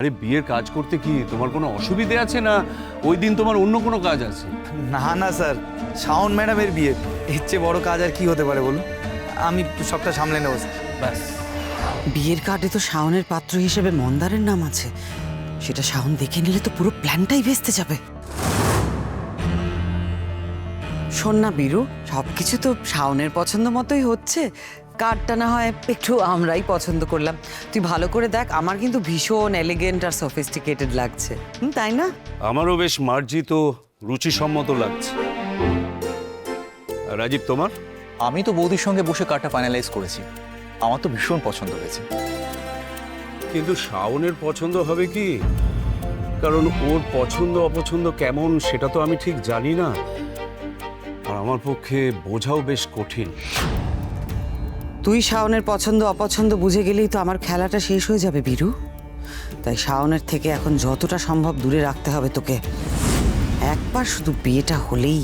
আরে বিয়ের কাজ করতে কি তোমার কোনো অসুবিধে আছে না ওই দিন তোমার অন্য কোনো কাজ আছে? না না স্যার, শাওন ম্যাডামের বিয়ে, এর চেয়ে বড় কাজ আর কি হতে পারে বলুন? আমি সবটা সামলে নেবো স্যার, ব্যাস। বিয়ের কার্ডে তো শাওনের পাত্র হিসেবে মন্দারের নাম আছে, সেটা শাওন দেখে নিলে তো পুরো প্ল্যানটাই ভেস্তে যাবে। শোন না বীরু, সবকিছু তো শাওনের পছন্দ মতোই হচ্ছে, কার্ডটা না হয় একটু আমরাই পছন্দ করলাম। তুই ভালো করে দেখ, আমার কিন্তু ভীষণ এলিগেন্ট আর সফিস্টিকেটেড লাগছে, তাই না? আমারও বেশ মার্জিত রুচিসম্মত লাগছে। রাজীব, তোমার? আমি তো বৌদির সঙ্গে বসে কার্ডটা ফাইনালাইজ করেছি, আমার তো ভীষণ পছন্দ হয়েছে। কিন্তু শাওনের পছন্দ হবে কি? কারণ ওর পছন্দ অপছন্দ কেমন সেটা তো আমি ঠিক জানি না, আর আমার পক্ষে বোঝাও বেশ কঠিন। তুই শাওনের পছন্দ অপছন্দ বুঝে গেলেই তো আমার খেলাটা শেষ হয়ে যাবে বীরু। তাই শাওনের থেকে এখন যতটা সম্ভব দূরে রাখতে হবে তোকে। একবার শুধু বিয়েটা হলেই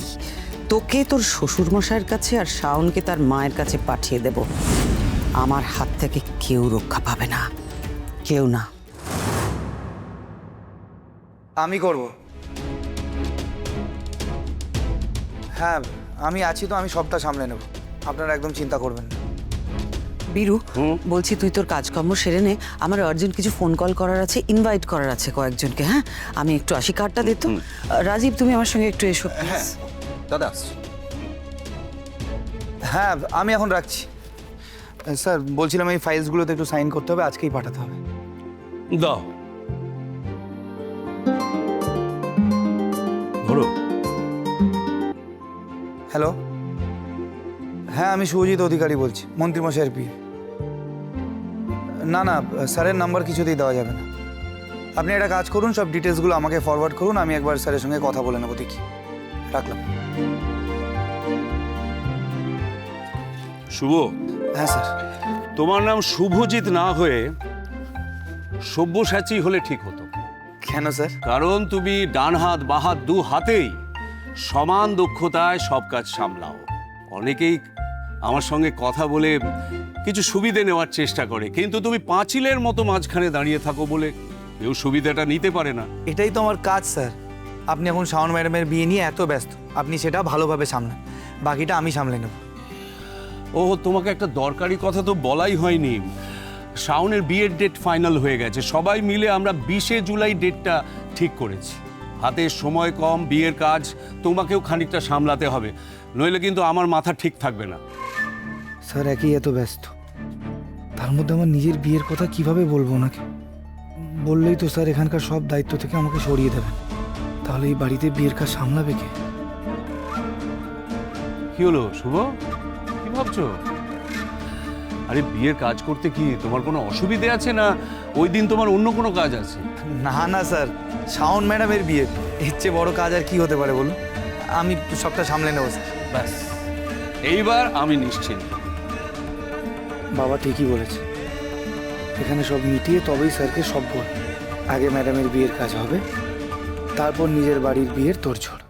তোকে তোর শ্বশুরমশাইয়ের কাছে আর শাওনকে তার মায়ের কাছে পাঠিয়ে দেব। আমার হাত থেকে কেউ রক্ষা পাবে না, কেউ না। আমি করব। হ্যাঁ, আমি আছি তো, আমি সবটা সামলে নেব, আপনারা একদম চিন্তা করবেন না। বীরু, বলছি তুই তোর কাজকর্ম সেরে নে, আমার আর্জেন্ট কিছু ফোন কল করার আছে, ইনভাইট করার আছে কয়েকজনকে। হ্যাঁ, আমি একটু আসি, কার্ডটা দে তো। রাজীব, তুমি আমার সঙ্গে একটু এসো হ্যাঁ দাদা আসছি। হ্যাঁ, আমি এখন রাখছি। স্যার বলছিলাম এই ফাইলসগুলোতে একটু সাইন করতে হবে, আজকেই পাঠাতে হবে। দাও, ধরো। হ্যালো, হ্যাঁ আমি শুভজিৎ অধিকারী বলছি, মন্ত্রীমশাইয়ের বিয়ে। না না, স্যারের নাম্বার কিছুতেই দেওয়া যাবে না। আপনি একটা কাজ করুন, সব ডিটেলসগুলো আমাকে ফরওয়ার্ড করুন, আমি একবার স্যারের সঙ্গে কথা বলে নেবো। দেখি, রাখলাম। শুভ, হ্যাঁ স্যার। তোমার নাম শুভজিৎ না হয়ে সব্যসাচী হলে ঠিক হতো। কেন স্যার? কারণ তুমি ডান হাত বাঁ হাত দু হাতেই সমান দক্ষতায় সব কাজ সামলাও। অনেকেই আমার সঙ্গে কথা বলে কিছু সুবিধে নেওয়ার চেষ্টা করে, কিন্তু তুমি পাঁচিলের মতো মাঝখানে দাঁড়িয়ে থাকো বলে কেউ সুবিধাটা নিতে পারে না। এটাই তো আমার কাজ স্যার। আপনি এখন শাওন ম্যাডামের বিয়ে নিয়ে এত ব্যস্ত, আপনি সেটা ভালোভাবে সামলান, বাকিটা আমি সামলে নেব। ও, তোমাকে একটা দরকারি কথা তো বলাই হয়নি। শাওনের বিয়ের ডেট ফাইনাল হয়ে গেছে, সবাই মিলে আমরা 20শে জুলাই ডেটটা ঠিক করেছি। হাতে সময় কম, বিয়ের কাজ তোমাকেও খানিকটা সামলাতে হবে, নইলে কিন্তু আমার মাথা ঠিক থাকবে না। স্যার একই এত ব্যস্ত, তার মধ্যে আমার নিজের বিয়ের কথা কিভাবে বলবো ওনাকে? বললেই তো স্যার এখানকার সব দায়িত্ব থেকে আমাকে সরিয়ে দেবেন, তাহলে এই বাড়িতে বিয়ের কাজ সামলাবে কে? কি হলো শুভ, কি ভাবছো? আরে বিয়ের কাজ করতে কি তোমার কোনো অসুবিধে আছে না ওই দিন তোমার অন্য কোনো কাজ আছে? না না স্যার, শাওন ম্যাডামের বিয়ে, এর চেয়ে বড় কাজ আর কি হতে পারে বলুন? আমি সবটা সামলে নেবো স্যার, ব্যাস। এইবার আমি নিশ্চিন্ত। বাবা ঠিকই বলেছে, এখানে সব মিটিয়ে তবেই স্যারকে সব বল। আগে ম্যাডামের বিয়ের কাজ হবে, তারপর নিজের বাড়ির বিয়ের তোড়জোড়।